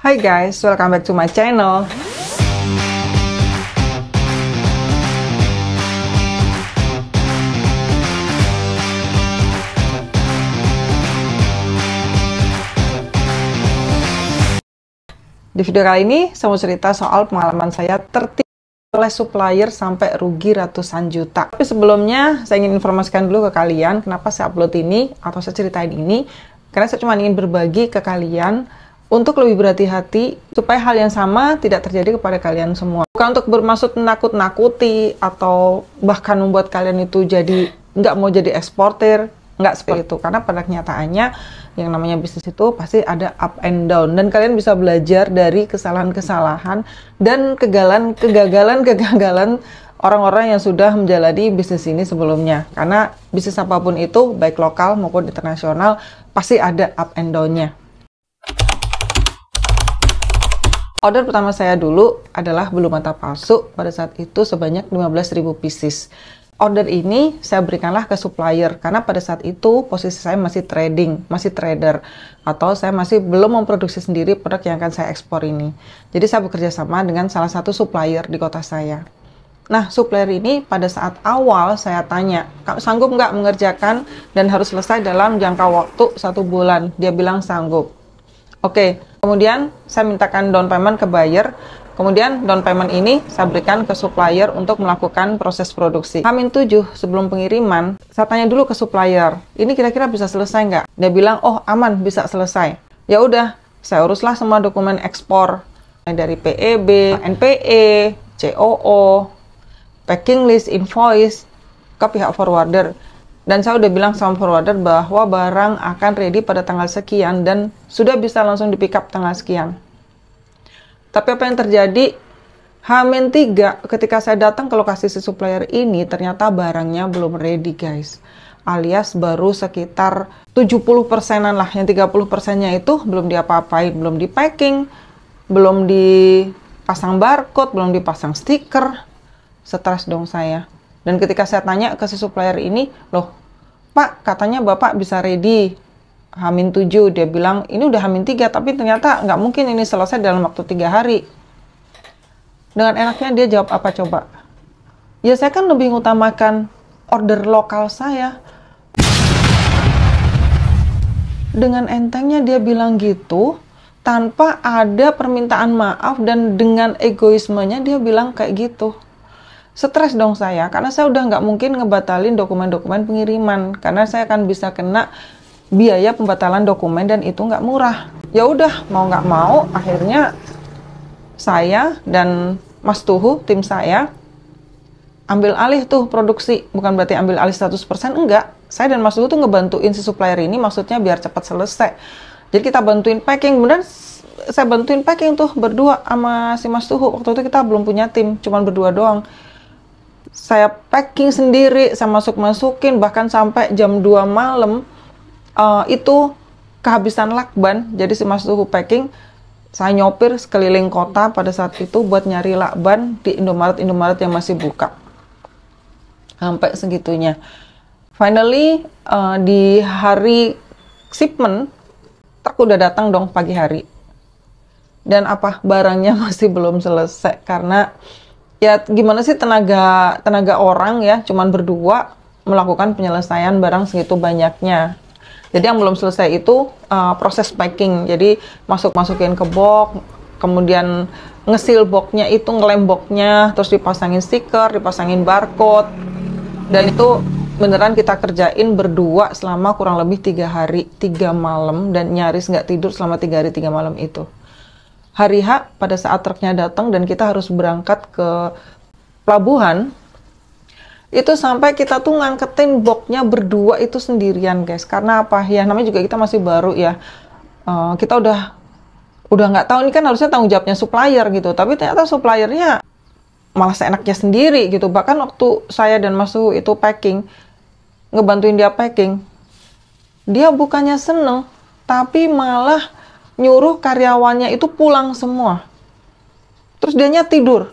Hi guys, welcome back to my channel. Di video kali ini, saya mau cerita soal pengalaman saya tertipu oleh supplier sampai rugi ratusan juta. Tapi sebelumnya, saya ingin informasikan dulu ke kalian kenapa saya upload ini atau saya ceritain ini. Karena saya cuma ingin berbagi ke kalian untuk lebih berhati-hati supaya hal yang sama tidak terjadi kepada kalian semua. Bukan untuk bermaksud menakut-nakuti atau bahkan membuat kalian itu jadi nggak mau jadi eksportir, nggak seperti itu. Karena pada kenyataannya yang namanya bisnis itu pasti ada up and down, dan kalian bisa belajar dari kesalahan-kesalahan dan kegagalan orang-orang yang sudah menjalani bisnis ini sebelumnya. Karena bisnis apapun itu, baik lokal maupun internasional, pasti ada up and down-nya. Order pertama saya dulu adalah bulu mata palsu, pada saat itu sebanyak 15.000 pieces. Order ini saya berikanlah ke supplier, karena pada saat itu posisi saya masih trading, masih trader, atau saya masih belum memproduksi sendiri produk yang akan saya ekspor ini. Jadi saya bekerja sama dengan salah satu supplier di kota saya. Nah, supplier ini pada saat awal saya tanya, sanggup nggak mengerjakan dan harus selesai dalam jangka waktu 1 bulan? Dia bilang sanggup. Oke, kemudian saya mintakan down payment ke buyer. Kemudian down payment ini saya berikan ke supplier untuk melakukan proses produksi. H-7 sebelum pengiriman, saya tanya dulu ke supplier, ini kira-kira bisa selesai nggak? Dia bilang, oh aman, bisa selesai. Ya udah, saya uruslah semua dokumen ekspor dari PEB, NPE, COO, packing list, invoice ke pihak forwarder. Dan saya udah bilang sama forwarder bahwa barang akan ready pada tanggal sekian dan sudah bisa langsung di pick up tanggal sekian. Tapi apa yang terjadi? H-3 ketika saya datang ke lokasi si supplier ini, ternyata barangnya belum ready guys. Alias baru sekitar 70%-an lah. Yang 30%-nya itu belum diapa-apain, belum di packing, belum dipasang barcode, belum dipasang stiker. Stres dong saya. Dan ketika saya tanya ke si supplier ini, loh Pak, katanya Bapak bisa ready H-7, dia bilang ini udah H-3, tapi ternyata nggak mungkin ini selesai dalam waktu 3 hari. Dengan enaknya dia jawab apa coba? Ya saya kan lebih mengutamakan order lokal saya. Dengan entengnya dia bilang gitu, tanpa ada permintaan maaf, dan dengan egoismenya dia bilang kayak gitu. Stres dong saya, karena saya udah nggak mungkin ngebatalin dokumen-dokumen pengiriman, karena saya akan bisa kena biaya pembatalan dokumen dan itu nggak murah. Ya udah, mau nggak mau, akhirnya saya dan Mas Tuhu, tim saya, ambil alih tuh produksi. Bukan berarti ambil alih 100%, enggak. Saya dan Mas Tuhu tuh ngebantuin si supplier ini, maksudnya biar cepat selesai. Jadi kita bantuin packing, bener saya bantuin packing tuh berdua sama si Mas Tuhu. Waktu itu kita belum punya tim, cuman berdua doang. Saya packing sendiri, saya masukin, bahkan sampai jam 2 malam, itu kehabisan lakban. Jadi si Mas Tuhu packing, saya nyopir sekeliling kota pada saat itu buat nyari lakban di Indomaret yang masih buka. Sampai segitunya. Finally, di hari shipment, truk udah datang dong pagi hari. Dan apa, barangnya masih belum selesai. Karena ya gimana sih tenaga orang ya, cuman berdua melakukan penyelesaian barang segitu banyaknya. Jadi yang belum selesai itu proses packing. Jadi masukin ke box, kemudian ngesil boxnya itu, ngelem boxnya, terus dipasangin stiker, dipasangin barcode. Dan itu beneran kita kerjain berdua selama kurang lebih 3 hari 3 malam, dan nyaris nggak tidur selama 3 hari 3 malam itu. Hari H pada saat truknya datang dan kita harus berangkat ke pelabuhan, itu sampai kita tuh ngangketin boxnya berdua itu sendirian guys. Karena apa ya, namanya juga kita masih baru ya, kita udah nggak tahu, ini kan harusnya tanggung jawabnya supplier gitu, tapi ternyata suppliernya malah seenaknya sendiri gitu. Bahkan waktu saya dan Mas Suhu itu packing, ngebantuin dia packing, dia bukannya seneng, tapi malah nyuruh karyawannya itu pulang semua. Terus dianya tidur.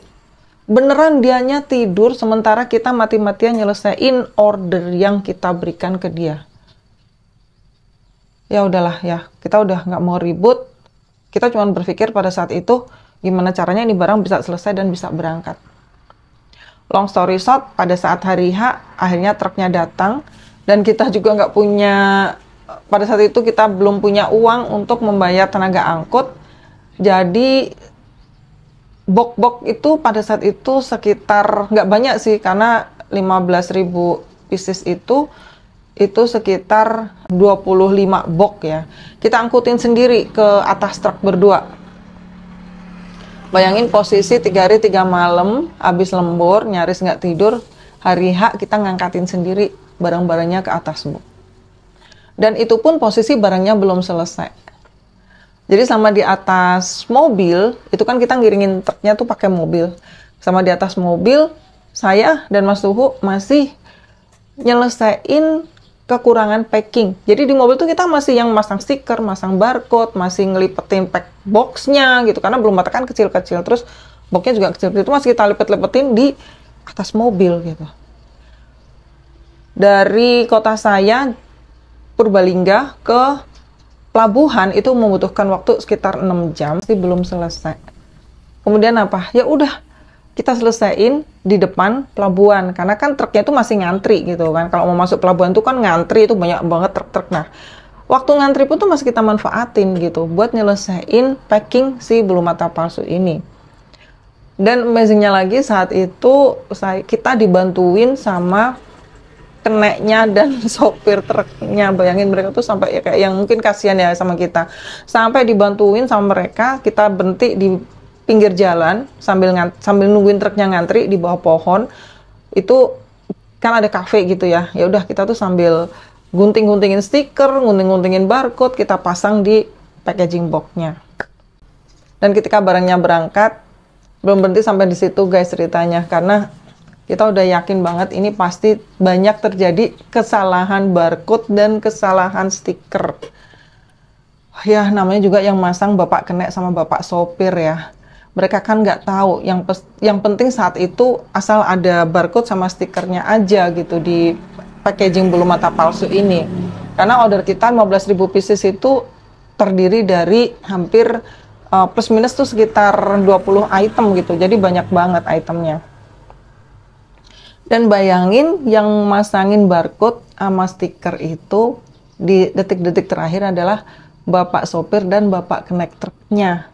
Beneran dianya tidur sementara kita mati-matian nyelesain order yang kita berikan ke dia. Ya udahlah ya, kita udah nggak mau ribut. Kita cuma berpikir pada saat itu, gimana caranya ini barang bisa selesai dan bisa berangkat. Long story short, pada saat hari H, akhirnya truknya datang, dan kita juga nggak punya, pada saat itu kita belum punya uang untuk membayar tenaga angkut. Jadi box itu pada saat itu sekitar, nggak banyak sih, karena 15.000 pieces itu sekitar 25 box ya. Kita angkutin sendiri ke atas truk berdua. Bayangin posisi 3 hari 3 malam, habis lembur, nyaris nggak tidur, hari H kita ngangkatin sendiri barang-barangnya ke atas, Bu. Dan itu pun posisi barangnya belum selesai. Jadi sama di atas mobil, itu kan kita ngiringin truknya tuh pakai mobil. Sama di atas mobil, saya dan Mas Tuhu masih nyelesain kekurangan packing. Jadi di mobil tuh kita masih yang masang stiker, masang barcode, masih ngelipetin pack boxnya gitu, karena belum mata kan kecil-kecil, terus boxnya juga kecil, itu masih kita lipet-lipetin di atas mobil gitu. Dari kota saya Purbalingga ke pelabuhan itu membutuhkan waktu sekitar 6 jam, masih belum selesai. Kemudian apa? Ya udah, kita selesaiin di depan pelabuhan, karena kan truknya itu masih ngantri gitu kan. Kalau mau masuk pelabuhan itu kan ngantri, itu banyak banget truk-truk. Nah, waktu ngantri pun tuh masih kita manfaatin gitu buat nyelesain packing si bulu mata palsu ini. Dan amazingnya lagi saat itu kita dibantuin sama keneknya dan sopir truknya. Bayangin mereka tuh sampai ya, kayak yang mungkin kasihan ya sama kita. Sampai dibantuin sama mereka, kita berhenti di pinggir jalan sambil nungguin truknya ngantri di bawah pohon. Itu kan ada kafe gitu ya. Ya udah kita tuh sambil gunting-guntingin stiker, gunting-guntingin barcode, kita pasang di packaging box-nya. Dan ketika barangnya berangkat, belum berhenti sampai di situ guys ceritanya, karena kita udah yakin banget ini pasti banyak terjadi kesalahan barcode dan kesalahan stiker. Ya namanya juga yang masang bapak kenek sama bapak sopir ya. Mereka kan nggak tahu, yang penting saat itu asal ada barcode sama stikernya aja gitu di packaging bulu mata palsu ini. Karena order kita 15.000 pieces itu terdiri dari hampir plus minus tuh sekitar 20 item gitu. Jadi banyak banget itemnya. Dan bayangin yang masangin barcode sama stiker itu di detik-detik terakhir adalah bapak sopir dan bapak kenek truknya.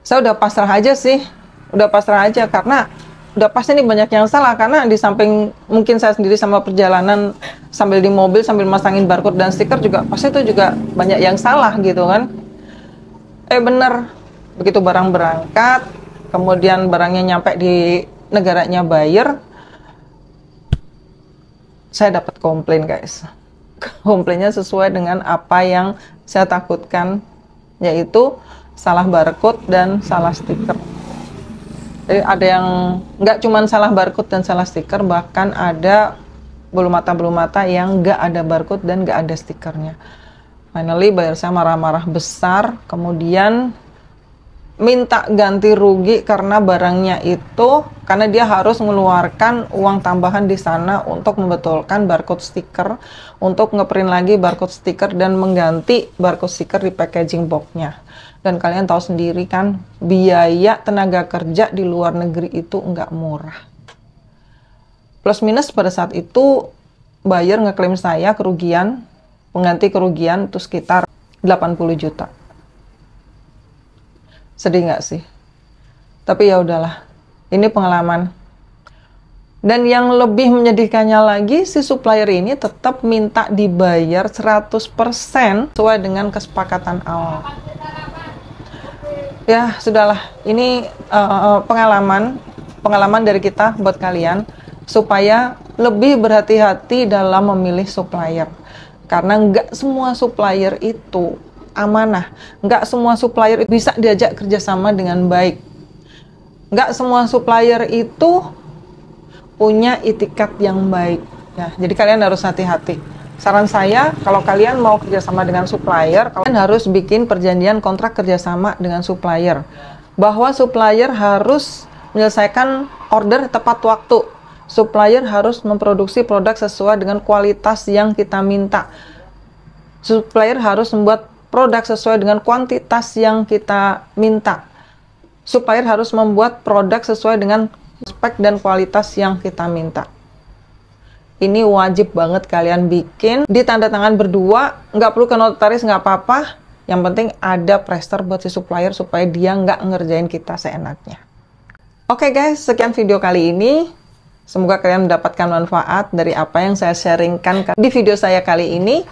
Saya udah pasrah aja sih, karena udah pasti nih banyak yang salah, karena di samping mungkin saya sendiri sama perjalanan sambil di mobil sambil masangin barcode dan stiker juga pasti itu juga banyak yang salah gitu kan. Bener, begitu barang berangkat, kemudian barangnya nyampe di negaranya buyer, saya dapat komplain guys. Komplainnya sesuai dengan apa yang saya takutkan, yaitu salah barcode dan salah stiker. Jadi ada yang nggak cuma salah barcode dan salah stiker, bahkan ada bulu mata yang nggak ada barcode dan nggak ada stikernya. Finally buyer saya marah-marah besar, kemudian minta ganti rugi karena barangnya itu, karena dia harus mengeluarkan uang tambahan di sana untuk membetulkan barcode stiker, untuk ngeprint lagi barcode stiker dan mengganti barcode stiker di packaging box-nya. Dan kalian tahu sendiri kan, biaya tenaga kerja di luar negeri itu nggak murah. Plus minus pada saat itu buyer ngeklaim saya kerugian, pengganti kerugian itu sekitar 80 juta. Sedih nggak sih? Tapi ya udahlah, ini pengalaman. Dan yang lebih menyedihkannya lagi, si supplier ini tetap minta dibayar 100% sesuai dengan kesepakatan awal. Ya sudahlah, ini pengalaman dari kita buat kalian supaya lebih berhati-hati dalam memilih supplier, karena nggak semua supplier itu amanah, nggak semua supplier bisa diajak kerjasama dengan baik, nggak semua supplier itu punya itikat yang baik ya. Jadi kalian harus hati-hati. Saran saya, kalau kalian mau kerjasama dengan supplier, kalian harus bikin perjanjian kontrak kerjasama dengan supplier. Bahwa supplier harus menyelesaikan order tepat waktu. Supplier harus memproduksi produk sesuai dengan kualitas yang kita minta. Supplier harus membuat produk sesuai dengan kuantitas yang kita minta. Supplier harus membuat produk sesuai dengan spek dan kualitas yang kita minta. Ini wajib banget kalian bikin, ditandatangan berdua, nggak perlu ke notaris, nggak apa-apa. Yang penting ada pressure buat si supplier supaya dia nggak ngerjain kita seenaknya. Oke guys, sekian video kali ini. Semoga kalian mendapatkan manfaat dari apa yang saya sharingkan di video saya kali ini.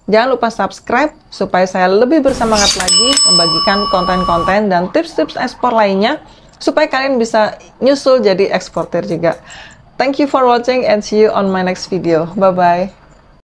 Jangan lupa subscribe supaya saya lebih bersemangat lagi membagikan konten-konten dan tips-tips ekspor lainnya supaya kalian bisa nyusul jadi eksportir juga. Thank you for watching and see you on my next video. Bye-bye.